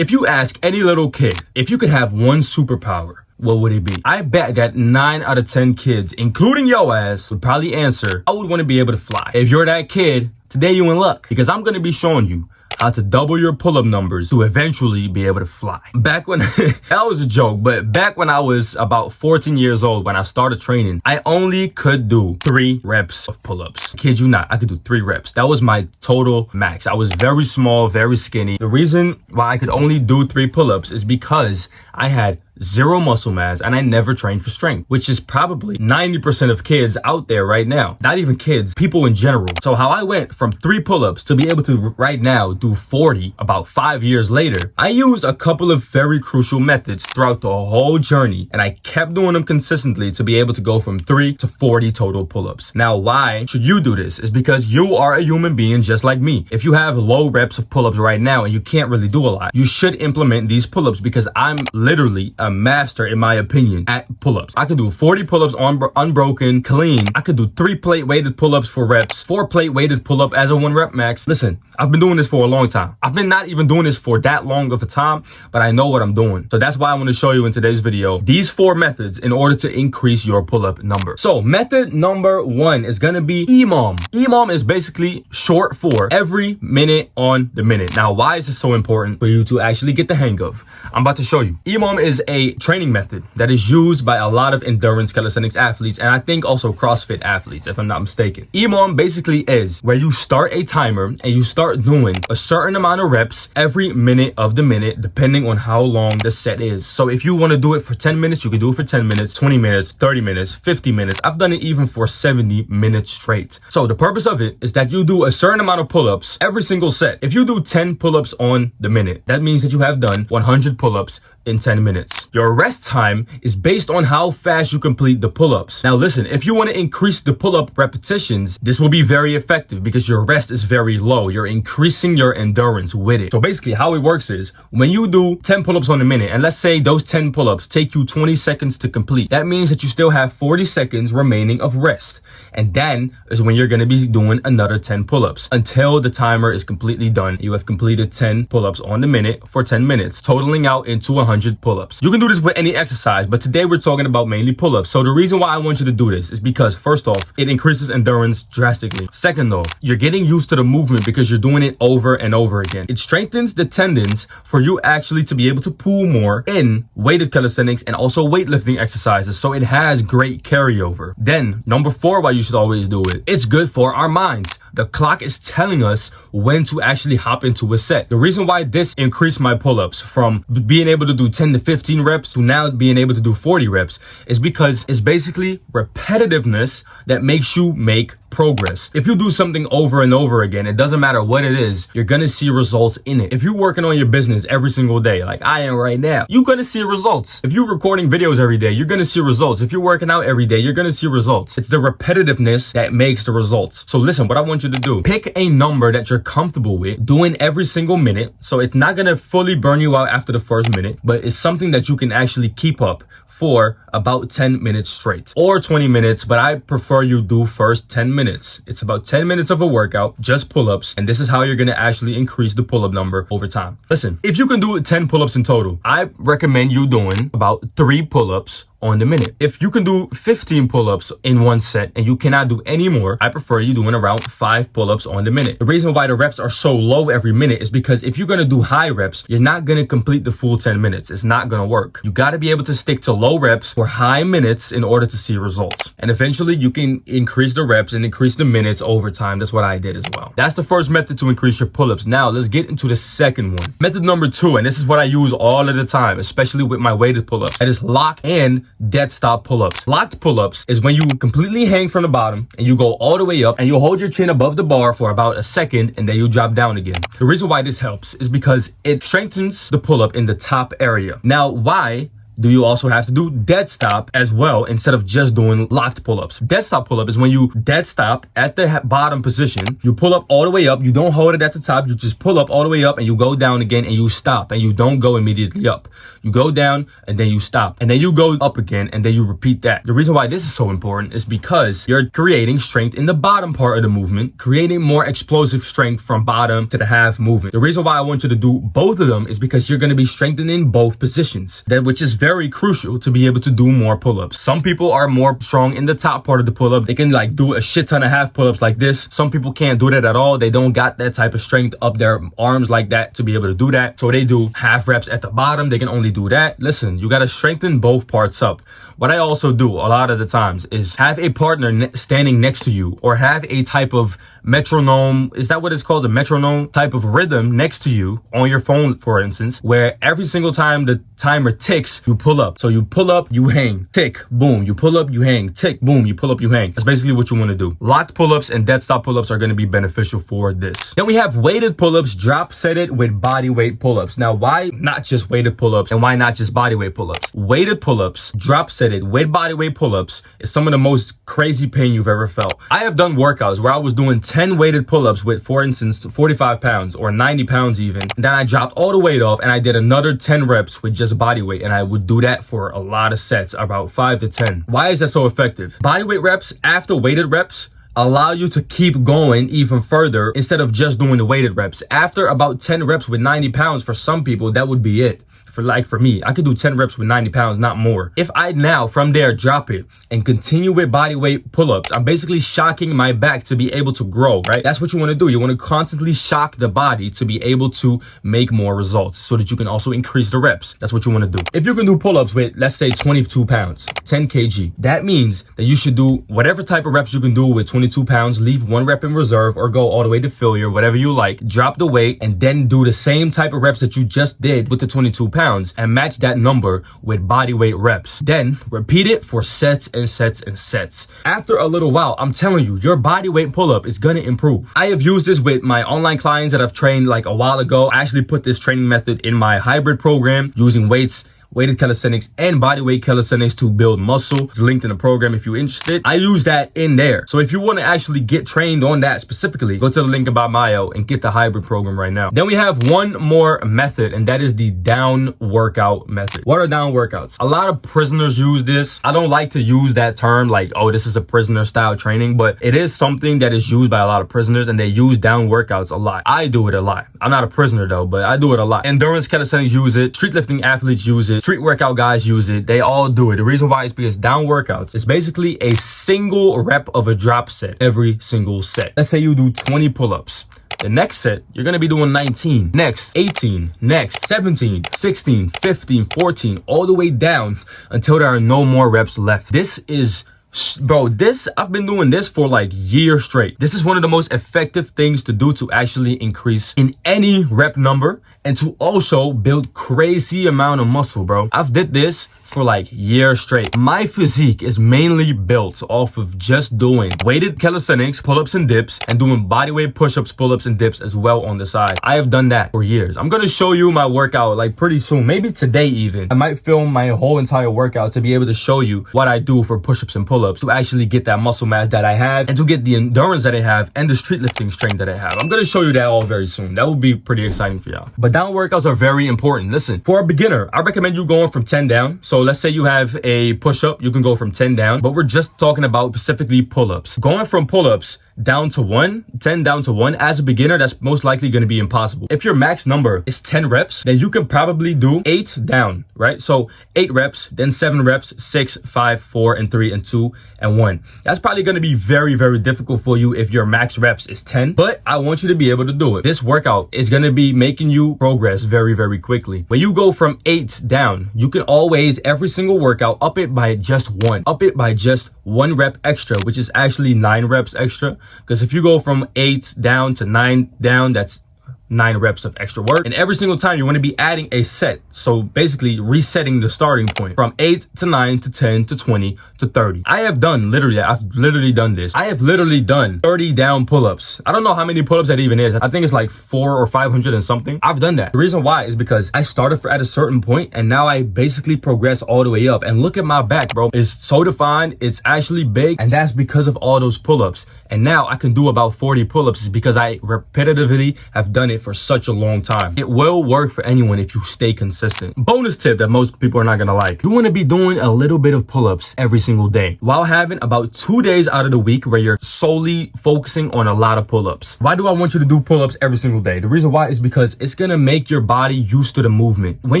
If you ask any little kid, if you could have one superpower, what would it be? I bet that 9 out of 10 kids, including your ass, would probably answer, I would want to be able to fly. If you're that kid, today you in luck, because I'm going to be showing you how to double your pull-up numbers to eventually be able to fly. Back when, that was a joke, but back when I was about 14 years old, when I started training, I only could do 3 reps of pull-ups. Kid you not, I could do 3 reps. That was my total max. I was very small, very skinny. The reason why I could only do 3 pull-ups is because I had 0 muscle mass and I never trained for strength, which is probably 90% of kids out there right now. Not even kids, people in general. So how I went from 3 pull-ups to be able to right now do 40 about 5 years later, I used a couple of very crucial methods throughout the whole journey, and I kept doing them consistently to be able to go from 3 to 40 total pull-ups. Now, why should you do this? Is because you are a human being just like me. If you have low reps of pull-ups right now and you can't really do a lot, you should implement these pull-ups, because I'm literally a master, in my opinion, at pull-ups. I could do 40 pull-ups unbroken, clean. I could do 3 plate weighted pull-ups for reps, 4 plate weighted pull-up as a 1 rep max. Listen, I've been doing this for a long time. I've been not even doing this for that long of a time, but I know what I'm doing. So that's why I want to show you in today's video these 4 methods in order to increase your pull-up number. So method number 1 is going to be EMOM. EMOM is basically short for every minute on the minute. Now, why is this so important for you to actually get the hang of? I'm about to show you. EMOM is a training method that is used by a lot of endurance calisthenics athletes, and I think also CrossFit athletes, if I'm not mistaken. EMOM basically is where you start a timer and you start doing a certain amount of reps every minute of the minute, depending on how long the set is. So if you want to do it for 10 minutes, you can do it for 10 minutes, 20 minutes, 30 minutes, 50 minutes. I've done it even for 70 minutes straight. So the purpose of it is that you do a certain amount of pull-ups every single set. If you do 10 pull-ups on the minute, that means that you have done 100 pull-ups in 10 minutes. Your rest time is based on how fast you complete the pull-ups. Now listen, if you want to increase the pull-up repetitions, this will be very effective because your rest is very low. You're increasing your endurance with it. So basically how it works is when you do 10 pull-ups on a minute, and let's say those 10 pull-ups take you 20 seconds to complete, that means that you still have 40 seconds remaining of rest. And then is when you're going to be doing another 10 pull-ups until the timer is completely done. You have completed 10 pull-ups on the minute for 10 minutes, totaling out into 100 pull-ups. You can do this with any exercise, but today we're talking about mainly pull-ups. So the reason why I want you to do this is because, first off, it increases endurance drastically. Second off, you're getting used to the movement because you're doing it over and over again. It strengthens the tendons for you actually to be able to pull more in weighted calisthenics and also weightlifting exercises. So it has great carryover. Then number 4, why you should always do it, it's good for our minds. The clock is telling us when to actually hop into a set. The reason why this increased my pull-ups from being able to do 10 to 15 reps to now being able to do 40 reps is because it's basically repetitiveness that makes you make progress. If you do something over and over again, it doesn't matter what it is, you're gonna see results in it. If you're working on your business every single day, like I am right now, you're gonna see results. If you're recording videos every day, you're gonna see results. If you're working out every day, you're gonna see results. It's the repetitiveness that makes the results. So listen, what I want you to do, pick a number that you're comfortable with doing every single minute. So it's not gonna fully burn you out after the first minute, but it's something that you can actually keep up for about 10 minutes straight or 20 minutes, but I prefer you do first 10 minutes. It's about 10 minutes of a workout, just pull-ups, and this is how you're gonna actually increase the pull-up number over time. Listen, if you can do 10 pull-ups in total, I recommend you doing about 3 pull-ups on the minute. If you can do 15 pull-ups in one set and you cannot do any more, I prefer you doing around 5 pull-ups on the minute. The reason why the reps are so low every minute is because if you're gonna do high reps, you're not gonna complete the full 10 minutes. It's not gonna work. You gotta be able to stick to low reps for high minutes in order to see results. And eventually you can increase the reps and increase the minutes over time. That's what I did as well. That's the first method to increase your pull-ups. Now let's get into the second one. Method number 2, and this is what I use all of the time, especially with my weighted pull-ups. That is lock and dead stop pull-ups. Locked pull-ups is when you completely hang from the bottom and you go all the way up and you hold your chin above the bar for about a second and then you drop down again. The reason why this helps is because it strengthens the pull-up in the top area. Now, why do you also have to do dead stop as well instead of just doing locked pull-ups. Dead stop pull-up is when you dead stop at the bottom position, you pull up all the way up, you don't hold it at the top, you just pull up all the way up and you go down again and you stop, and you don't go immediately up. You go down and then you stop, and then you go up again and then you repeat that. The reason why this is so important is because you're creating strength in the bottom part of the movement, creating more explosive strength from bottom to the half movement. The reason why I want you to do both of them is because you're going to be strengthening both positions, which is very crucial to be able to do more pull-ups. Some people are more strong in the top part of the pull-up. They can like do a shit ton of half pull-ups like this. Some people can't do that at all. They don't got that type of strength up their arms like that to be able to do that. So they do half reps at the bottom. They can only do that. Listen, you got to strengthen both parts up. What I also do a lot of the times is have a partner standing next to you, or have a type of metronome. Is that what it's called? A metronome type of rhythm next to you on your phone, for instance, where every single time the timer ticks, you pull up. So you pull up, you hang, tick, boom. You pull up, you hang, tick, boom. You pull up, you hang. That's basically what you want to do. Locked pull-ups and dead stop pull-ups are going to be beneficial for this. Then we have weighted pull-ups, drop set it with body weight pull-ups. Now, why not just weighted pull-ups, and why not just body weight pull-ups? Weighted pull-ups, drop set it with body weight pull-ups is some of the most crazy pain you've ever felt. I have done workouts where I was doing 10 weighted pull-ups with, for instance, 45 pounds or 90 pounds even. Then I dropped all the weight off and I did another 10 reps with just body weight, and I would do that for a lot of sets, about 5 to 10. Why is that so effective? Body weight reps after weighted reps allow you to keep going even further instead of just doing the weighted reps. After about 10 reps with 90 pounds, for some people, that would be it. For me, I could do 10 reps with 90 pounds, not more. If I now from there drop it and continue with body weight pull-ups, I'm basically shocking my back to be able to grow, right? That's what you want to do. You want to constantly shock the body to be able to make more results so that you can also increase the reps. That's what you want to do. If you can do pull-ups with, let's say, 22 pounds, 10 kg, that means that you should do whatever type of reps you can do with 22 pounds, leave 1 rep in reserve or go all the way to failure, whatever you like, drop the weight, and then do the same type of reps that you just did with the 22 pounds and match that number with body weight reps. Then repeat it for sets and sets and sets. After a little while, I'm telling you, your body weight pull-up is gonna improve. I have used this with my online clients that I've trained like a while ago. I actually put this training method in my hybrid program using weights, weighted calisthenics, and bodyweight calisthenics to build muscle. It's linked in the program if you're interested. I use that in there. So if you want to actually get trained on that specifically, go to the link in my bio and get the hybrid program right now. Then we have one more method, and that is the down workout method. What are down workouts? A lot of prisoners use this. I don't like to use that term like, oh, this is a prisoner style training, but it is something that is used by a lot of prisoners, and they use down workouts a lot. I do it a lot. I'm not a prisoner though, but I do it a lot. Endurance calisthenics use it. Street lifting athletes use it. Street workout guys use it. They all do it. The reason why is because down workouts is basically a single rep of a drop set every single set. Let's say you do 20 pull-ups. The next set, you're going to be doing 19, next 18, next 17, 16, 15, 14, all the way down until there are no more reps left. This is I've been doing this for like years straight. This is one of the most effective things to do to actually increase in any rep number and to also build crazy amount of muscle, bro. I've did this for like years straight. My physique is mainly built off of just doing weighted calisthenics, pull-ups and dips, and doing bodyweight push-ups, pull-ups and dips as well on the side. I have done that for years. I'm gonna show you my workout like pretty soon, maybe today even. I might film my whole entire workout to be able to show you what I do for push-ups and pull-ups to actually get that muscle mass that I have and to get the endurance that I have and the street lifting strength that I have. I'm gonna show you that all very soon. That will be pretty exciting for y'all. But down workouts are very important. Listen, for a beginner, I recommend you going from 10 down. So let's say you have a push-up, you can go from 10 down, but we're just talking about specifically pull-ups. Going from pull-ups down to 10 down to 1 as a beginner, that's most likely going to be impossible. If your max number is 10 reps, then you can probably do 8 down, right? So 8 reps, then 7 reps, 6, 5, 4, and 3, and 2, and 1. That's probably going to be very, very difficult for you if your max reps is 10, but I want you to be able to do it. This workout is going to be making you progress very, very quickly. When you go from 8 down, you can always, every single workout, up it by just 1. Up it by just 1 rep extra, which is actually 9 reps extra. Because if you go from 8 down to 9 down, that's 9 reps of extra work. And every single time you want to be adding a set. So basically resetting the starting point from 8 to 9 to 10 to 20 to 30. I've literally done this. I have literally done 30 down pull-ups. I don't know how many pull-ups that even is. I think it's like 400 or 500 and something. I've done that. The reason why is because I started at a certain point and now I basically progress all the way up. And look at my back, bro. It's so defined. It's actually big. And that's because of all those pull-ups. And now I can do about 40 pull-ups because I repetitively have done it for such a long time. It will work for anyone if you stay consistent. Bonus tip that most people are not gonna like. You wanna be doing a little bit of pull-ups every single day while having about 2 days out of the week where you're solely focusing on a lot of pull-ups. Why do I want you to do pull-ups every single day? The reason why is because it's gonna make your body used to the movement. When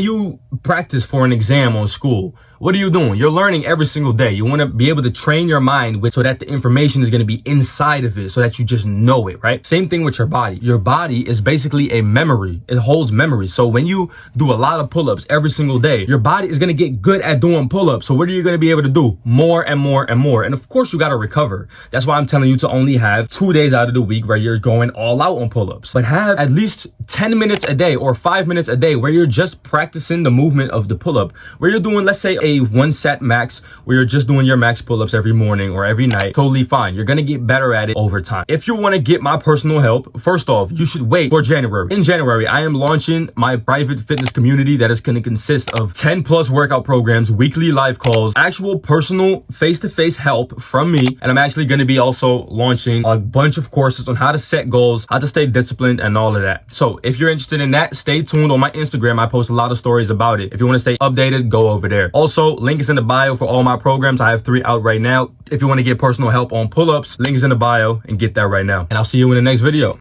you practice for an exam on school, what are you doing? You're learning every single day. You want to be able to train your mind so that the information is going to be inside of it so that you just know it, right? Same thing with your body. Your body is basically a memory. It holds memory. So when you do a lot of pull-ups every single day, your body is going to get good at doing pull-ups. So what are you going to be able to do? More and more and more. And of course, you got to recover. That's why I'm telling you to only have 2 days out of the week where you're going all out on pull-ups. But have at least 10 minutes a day or 5 minutes a day where you're just practicing the movement of the pull-up, where you're doing, let's say, a 1 set max, where you're just doing your max pull-ups every morning or every night. Totally fine. You're gonna get better at it over time. If you want to get my personal help, first off, you should wait for January. In January, I am launching my private fitness community that is going to consist of 10 plus workout programs, weekly live calls, actual personal face-to-face help from me. And I'm actually going to be also launching a bunch of courses on how to set goals, how to stay disciplined, and all of that. So if you're interested in that, stay tuned on my Instagram. I post a lot of stories about it. If you want to stay updated, go over there. Also, link is in the bio for all my programs. I have 3 out right now. If you want to get personal help on pull-ups, link is in the bio and get that right now. And I'll see you in the next video.